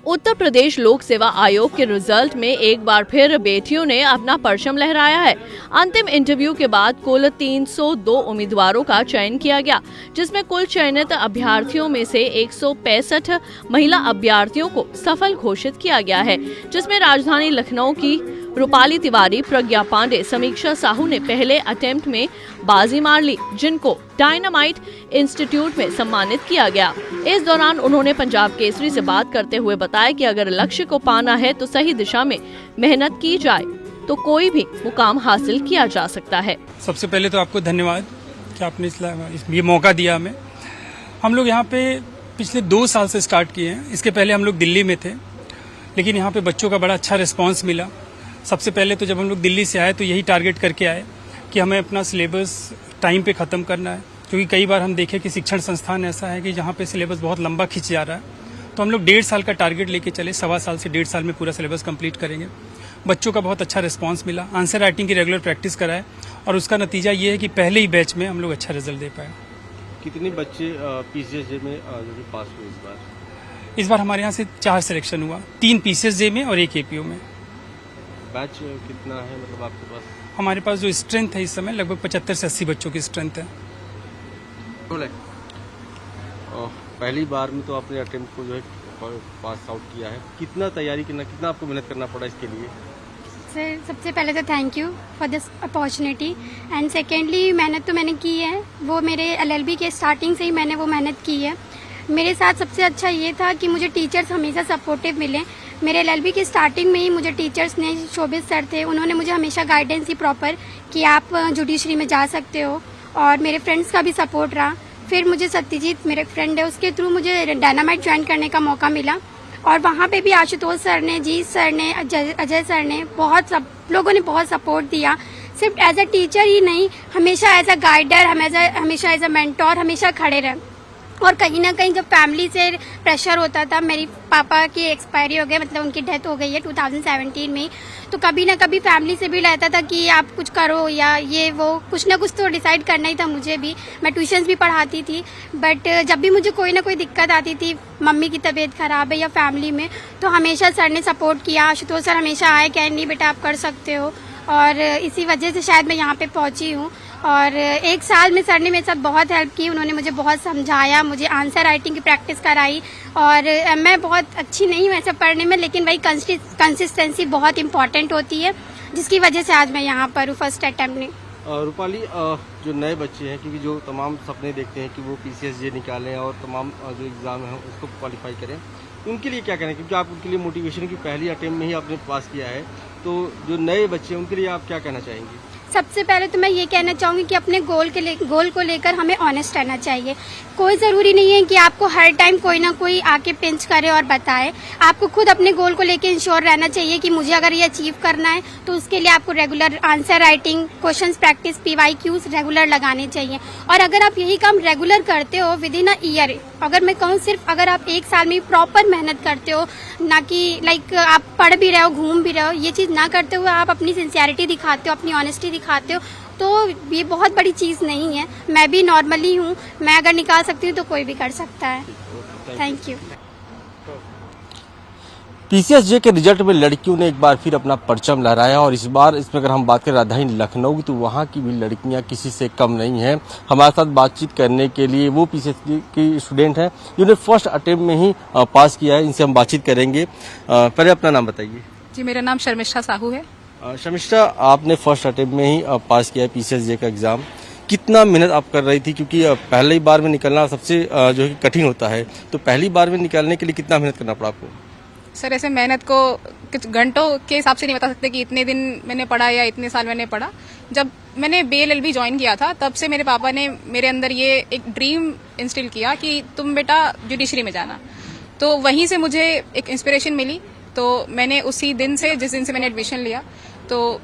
उत्तर प्रदेश लोक सेवा आयोग के रिजल्ट में एक बार फिर बेटियों ने अपना परचम लहराया है। अंतिम इंटरव्यू के बाद कुल 302 उम्मीदवारों का चयन किया गया, जिसमें कुल चयनित अभ्यर्थियों में से 165 महिला अभ्यर्थियों को सफल घोषित किया गया है, जिसमें राजधानी लखनऊ की रूपाली तिवारी, प्रज्ञा पांडे, समीक्षा साहू ने पहले अटेम्प्ट में बाजी मार ली, जिनको डायनामाइट इंस्टीट्यूट में सम्मानित किया गया। इस दौरान उन्होंने पंजाब केसरी से बात करते हुए बताया कि अगर लक्ष्य को पाना है तो सही दिशा में मेहनत की जाए तो कोई भी मुकाम हासिल किया जा सकता है। सबसे पहले तो आपको धन्यवाद कि आपने ये मौका दिया हमें। हम लोग यहाँ पे पिछले 2 साल से स्टार्ट किए हैं। इसके पहले हम लोग दिल्ली में थे, लेकिन यहाँ पे बच्चों का बड़ा अच्छा रिस्पांस मिला। सबसे पहले तो जब हम लोग दिल्ली से आए तो यही टारगेट करके आए कि हमें अपना सिलेबस टाइम पे ख़त्म करना है, क्योंकि कई बार हम देखें कि शिक्षण संस्थान ऐसा है कि जहाँ पे सिलेबस बहुत लंबा खिंच जा रहा है। तो हम लोग 1.5 साल का टारगेट लेके चले, 1.25 साल से 1.5 साल में पूरा सिलेबस कंप्लीट करेंगे। बच्चों का बहुत अच्छा रिस्पांस मिला, आंसर राइटिंग की रेगुलर प्रैक्टिस कराए और उसका नतीजा ये है कि पहले ही बैच में हम लोग अच्छा रिजल्ट दे पाए। कितने बच्चे पीसीएसजे में पास हुए इस बार? इस बार हमारे यहाँ से 4 सिलेक्शन हुआ, 3 पीसीएसजे में और 1 एपीओ में। बैच कितना है मतलब आपके पास? हमारे पास जो स्ट्रेंथ है इस समय लगभग 75 से 80 बच्चों की स्ट्रेंथ है। पहली बार में तो आपने अटेम्प्ट को जो है पास आउट किया है, कितना तैयारी करना, कितना आपको मेहनत करना पड़ा इसके लिए? सर सबसे पहले तो thank you for this opportunity and secondly मेहनत तो मैंने की है, वो मेरे एलएलबी के स्टार्टिंग से ही मैंने वो मेहनत की है। मेरे साथ सबसे अच्छा ये था कि मुझे टीचर्स हमेशा सपोर्टिव मिले। मेरे एलएलबी की स्टार्टिंग में ही मुझे टीचर्स ने, शोभित सर थे, उन्होंने मुझे हमेशा गाइडेंस दी प्रॉपर कि आप जुडिशरी में जा सकते हो, और मेरे फ्रेंड्स का भी सपोर्ट रहा। फिर मुझे सत्यजीत मेरे फ्रेंड है, उसके थ्रू मुझे डायनामाइट ज्वाइन करने का मौका मिला, और वहाँ पे भी आशुतोष सर ने, जीत सर ने, अजय सर ने, बहुत सब लोगों ने बहुत सपोर्ट दिया। सिर्फ एज अ टीचर ही नहीं, हमेशा एज अ गाइडर, हमेशा एज अ मेंटोर हमेशा खड़े रहे। और कहीं ना कहीं जब फैमिली से प्रेशर होता था, मेरी पापा की एक्सपायरी हो गई, मतलब उनकी डेथ हो गई है 2017 में, तो कभी ना कभी फैमिली से भी रहता था कि आप कुछ करो या ये वो, कुछ ना कुछ तो डिसाइड करना ही था मुझे भी। मैं ट्यूशन्स भी पढ़ाती थी, बट जब भी मुझे कोई ना कोई दिक्कत आती थी, मम्मी की तबीयत खराब है या फैमिली में, तो हमेशा सर ने सपोर्ट किया। आशुतोष सर हमेशा आए, कहे नहीं बेटा आप कर सकते हो, और इसी वजह से शायद मैं यहाँ पे पहुँची हूँ। और 1 साल में सर ने मेरे साथ बहुत हेल्प की, उन्होंने मुझे बहुत समझाया, मुझे आंसर राइटिंग की प्रैक्टिस कराई। और मैं बहुत अच्छी नहीं हूँ ऐसे पढ़ने में, लेकिन वही कंसिस्टेंसी बहुत इंपॉर्टेंट होती है, जिसकी वजह से आज मैं यहाँ पर हूँ फर्स्ट अटेम्प्ट में। रूपाली, जो नए बच्चे हैं, क्योंकि जो तमाम सपने देखते हैं कि वो पीसीएसजे निकालें और तमाम जो एग्ज़ाम है उसको क्वालिफाई करें, उनके लिए क्या करें? क्योंकि आप उनके लिए मोटिवेशन की पहली अटेम्प्ट में ही आपने पास किया है, तो जो नए बच्चे हैं उनके लिए आप क्या कहना चाहेंगी? सबसे पहले तो मैं ये कहना चाहूँगी कि अपने गोल को लेकर हमें ऑनेस्ट रहना चाहिए। कोई ज़रूरी नहीं है कि आपको हर टाइम कोई ना कोई आके पिंच करे और बताए। आपको खुद अपने गोल को लेकर इंश्योर रहना चाहिए कि मुझे अगर ये अचीव करना है तो उसके लिए आपको regular answer writing, questions practice, PYQs regular लगाने चाहिए। और अगर आप यही काम रेगुलर करते हो विदिन अ ईयर, अगर मैं कहूँ सिर्फ अगर आप 1 साल में प्रॉपर मेहनत करते हो, ना कि लाइक आप पढ़ भी रहे हो, घूम भी रहे हो, ये चीज़ ना करते हुए आप अपनी सिंसियरिटी दिखाते हो, अपनी ऑनेस्टी दिखाते हो, तो ये बहुत बड़ी चीज़ नहीं है। मैं भी नॉर्मली हूँ, मैं अगर निकाल सकती हूँ तो कोई भी कर सकता है। Thank you. पीसीएसजे के रिजल्ट में लड़कियों ने एक बार फिर अपना परचम लहराया, और इस बार इसमें अगर हम बात करें राजधानी लखनऊ की, तो वहाँ की भी लड़कियाँ किसी से कम नहीं हैं। हमारे साथ बातचीत करने के लिए वो पीसीएसजे की स्टूडेंट हैं जिन्होंने फर्स्ट अटेम्प्ट में ही पास किया है। इनसे हम बातचीत करेंगे। पहले अपना नाम बताइए। जी, मेरा नाम शर्मिष्ठा साहू है। शर्मिष्ठा, आपने फर्स्ट अटेम्प्ट में ही पास किया है पीसीएसजे का एग्जाम। कितना मेहनत आप कर रही थी, क्योंकि पहली बार में निकलना सबसे जो है कठिन होता है, तो पहली बार में निकलने के लिए कितना मेहनत करना पड़ा आपको? सर ऐसे मेहनत को कुछ घंटों के हिसाब से नहीं बता सकते कि इतने दिन मैंने पढ़ा या इतने साल मैंने पढ़ा। जब मैंने BLLB ज्वाइन किया था, तब से मेरे पापा ने मेरे अंदर ये एक ड्रीम इंस्टिल किया कि तुम बेटा जुडिशरी में जाना। तो वहीं से मुझे एक इंस्पिरेशन मिली, तो मैंने उसी दिन से, जिस दिन से मैंने एडमिशन लिया, तो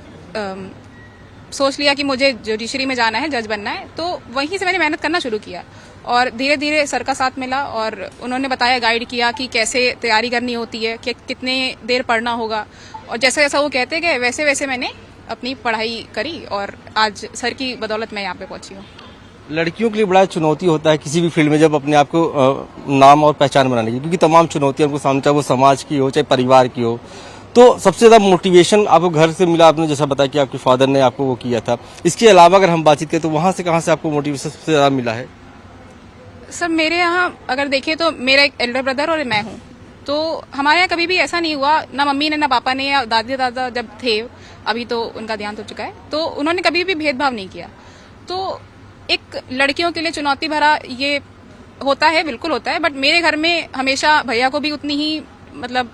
सोच लिया कि मुझे जुडिशरी में जाना है, जज बनना है। तो वहीं से मैंने मेहनत करना शुरू किया, और धीरे धीरे सर का साथ मिला, और उन्होंने बताया, गाइड किया कि कैसे तैयारी करनी होती है, कि कितने देर पढ़ना होगा, और जैसा जैसा वो कहते गए वैसे वैसे मैंने अपनी पढ़ाई करी, और आज सर की बदौलत मैं यहाँ पे पहुंची हूँ। लड़कियों के लिए बड़ा चुनौती होता है किसी भी फील्ड में जब अपने आप को नाम और पहचान बनाने की, क्योंकि तमाम चुनौतियां उनको सामने, चाहे वो समाज की हो चाहे परिवार की हो। तो सबसे ज़्यादा मोटिवेशन आपको घर से मिला, आपने जैसा बताया कि आपके फादर ने आपको वो किया था। इसके अलावा अगर हम बातचीत करें तो वहाँ से कहाँ से आपको मोटिवेशन सबसे ज़्यादा मिला है? सर मेरे यहाँ अगर देखें तो मेरा एक एल्डर ब्रदर और मैं हूँ, तो हमारे यहाँ कभी भी ऐसा नहीं हुआ, ना मम्मी ने ना पापा ने या दादी दादा जब थे, अभी तो उनका देहांत हो चुका है, तो उन्होंने कभी भी भेदभाव नहीं किया। तो एक लड़कियों के लिए चुनौती भरा ये होता है, बिल्कुल होता है, बट मेरे घर में हमेशा भैया को भी उतनी ही मतलब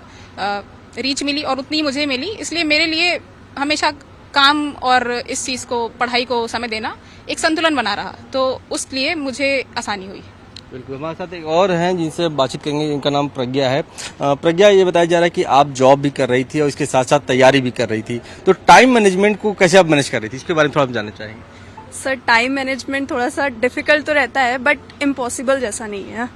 रीच मिली और उतनी ही मुझे मिली, इसलिए मेरे लिए हमेशा काम और इस चीज को, पढ़ाई को समय देना एक संतुलन बना रहा, तो उस लिए मुझे आसानी हुई। बिल्कुल, हमारे साथ एक और हैं जिनसे बातचीत करेंगे, इनका नाम प्रज्ञा है। प्रज्ञा, ये बताया जा रहा है कि आप जॉब भी कर रही थी और इसके साथ साथ तैयारी भी कर रही थी, तो टाइम मैनेजमेंट को कैसे आप मैनेज कर रही थी, इसके बारे में थोड़ा हम जानना चाहेंगे। सर टाइम मैनेजमेंट थोड़ा सा डिफिकल्ट तो रहता है, बट इम्पॉसिबल जैसा नहीं है।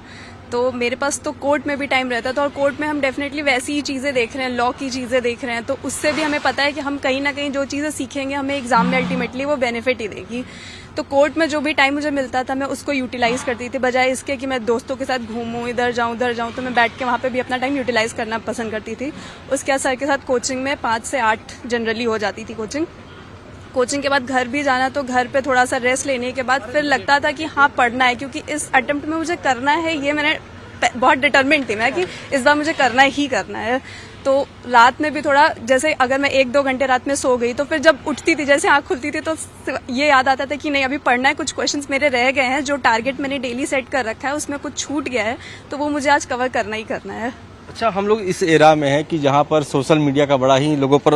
तो मेरे पास तो कोर्ट में भी टाइम रहता था, और कोर्ट में हम डेफिनेटली वैसी ही चीज़ें देख रहे हैं, लॉ की चीज़ें देख रहे हैं, तो उससे भी हमें पता है कि हम कहीं ना कहीं जो चीज़ें सीखेंगे हमें एग्जाम में अल्टीमेटली वो बेनिफिट ही देगी। तो कोर्ट में जो भी टाइम मुझे मिलता था मैं उसको यूटिलाइज करती थी, बजाय इसके कि मैं दोस्तों के साथ घूमूं, इधर जाऊं उधर जाऊं, तो मैं बैठ के वहाँ पे भी अपना टाइम यूटिलाइज करना पसंद करती थी। उसके बाद सर के साथ कोचिंग में 5 से 8 जनरली हो जाती थी कोचिंग के बाद घर भी जाना, तो घर पे थोड़ा सा रेस्ट लेने के बाद फिर लगता था कि हाँ पढ़ना है, क्योंकि इस अटेम्प्ट में मुझे करना है, ये मैंने बहुत डिटरमिन्ड थी मैं कि इस बार मुझे करना ही करना है। तो रात में भी थोड़ा, जैसे अगर मैं 1-2 घंटे रात में सो गई तो फिर जब उठती थी, जैसे आँख खुलती थी, तो ये याद आता था कि नहीं अभी पढ़ना है, कुछ क्वेश्चंस मेरे रह गए हैं, जो टारगेट मैंने डेली सेट कर रखा है उसमें कुछ छूट गया है, तो वो मुझे आज कवर करना ही करना है। अच्छा, हम लोग इस एरा में हैं कि जहाँ पर सोशल मीडिया का बड़ा ही लोगों पर,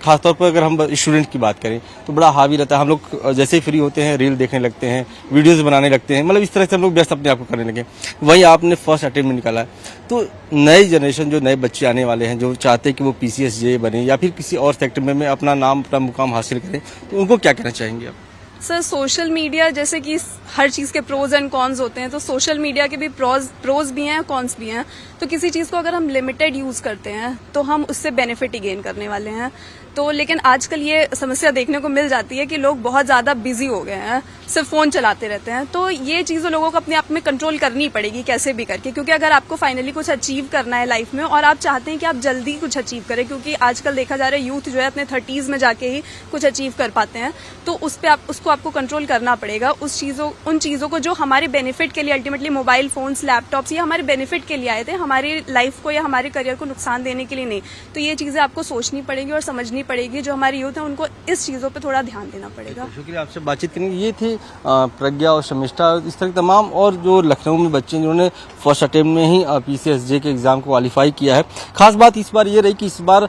खासतौर पर अगर हम स्टूडेंट की बात करें तो बड़ा हावी रहता है। हम लोग जैसे ही फ्री होते हैं रील देखने लगते हैं, वीडियोस बनाने लगते हैं, मतलब इस तरह से हम लोग व्यस्त अपने आप को करने लगे। वहीं आपने फर्स्ट अटेम्प्ट में निकाला है, तो नई जनरेशन, जो नए बच्चे आने वाले हैं, जो चाहते हैं कि वो PCS जे बने या फिर किसी और सेक्टर में अपना नाम, अपना मुकाम हासिल करें, तो उनको क्या कहना चाहेंगे आप? सर सोशल मीडिया, जैसे कि हर चीज़ के प्रोज एंड कॉन्स होते हैं, तो सोशल मीडिया के भी प्रोज भी हैं, कॉन्स भी हैं। तो किसी चीज़ को अगर हम लिमिटेड यूज़ करते हैं तो हम उससे बेनिफिट ही गेन करने वाले हैं। तो लेकिन आजकल ये समस्या देखने को मिल जाती है कि लोग बहुत ज़्यादा बिजी हो गए हैं, सिर्फ फ़ोन चलाते रहते हैं। तो ये चीज़ें लोगों को अपने आप में कंट्रोल करनी पड़ेगी कैसे भी करके, क्योंकि अगर आपको फाइनली कुछ अचीव करना है लाइफ में और आप चाहते हैं कि आप जल्दी कुछ अचीव करें, क्योंकि आजकल देखा जा रहा है यूथ जो है अपने 30s में जाके ही कुछ अचीव कर पाते हैं, तो उस पर उसको आपको कंट्रोल करना पड़ेगा। उन चीज़ों को जो हमारे बेनिफिट के लिए, अल्टीमेटली मोबाइल फोन्स, लैपटॉप्स, ये हमारे बेनिफिट के लिए आए थे, हमारी लाइफ को या हमारे करियर को नुकसान देने के लिए नहीं। तो ये चीज़ें आपको सोचनी पड़ेगी और समझनी पड़ेगी। जो हमारी यूथ है उनको इस चीज़ों पे थोड़ा ध्यान देना पड़ेगा। शुक्रिया, आपसे बातचीत करेंगे। ये थी प्रज्ञा और शमिष्ठा, इस तरह तमाम और जो लखनऊ में बच्चे जिन्होंने फर्स्ट अटेम्प्ट में ही PCS जे के एग्जाम को क्वालिफाई किया है। खास बात इस बार ये रही कि इस बार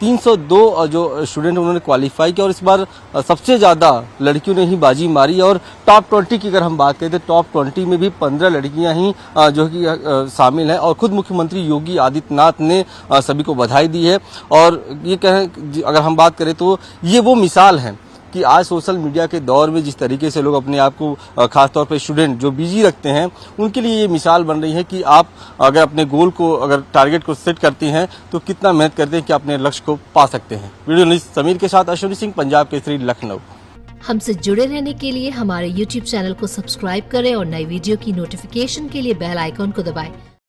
302 जो स्टूडेंट उन्होंने क्वालिफाई किया, और इस बार सबसे ज़्यादा लड़कियों ने ही बाजी मारी। और टॉप 20 की अगर हम बात करें तो टॉप 20 में भी 15 लड़कियां ही जो कि शामिल हैं। और खुद मुख्यमंत्री योगी आदित्यनाथ ने सभी को बधाई दी है। और ये कहें, अगर हम बात करें तो ये वो मिसाल है कि आज सोशल मीडिया के दौर में जिस तरीके से लोग अपने आप को, खासतौर पर स्टूडेंट जो बिजी रखते हैं, उनके लिए ये मिसाल बन रही है कि आप अगर अपने गोल को, अगर टारगेट को सेट करती हैं तो कितना मेहनत करते हैं कि अपने लक्ष्य को पा सकते हैं। वीडियो जर्नलिस्ट समीर के साथ अश्विनी सिंह, पंजाब केसरी, लखनऊ। हमसे जुड़े रहने के लिए हमारे YouTube चैनल को सब्सक्राइब करें और नई वीडियो की नोटिफिकेशन के लिए बेल आइकॉन को दबाएं।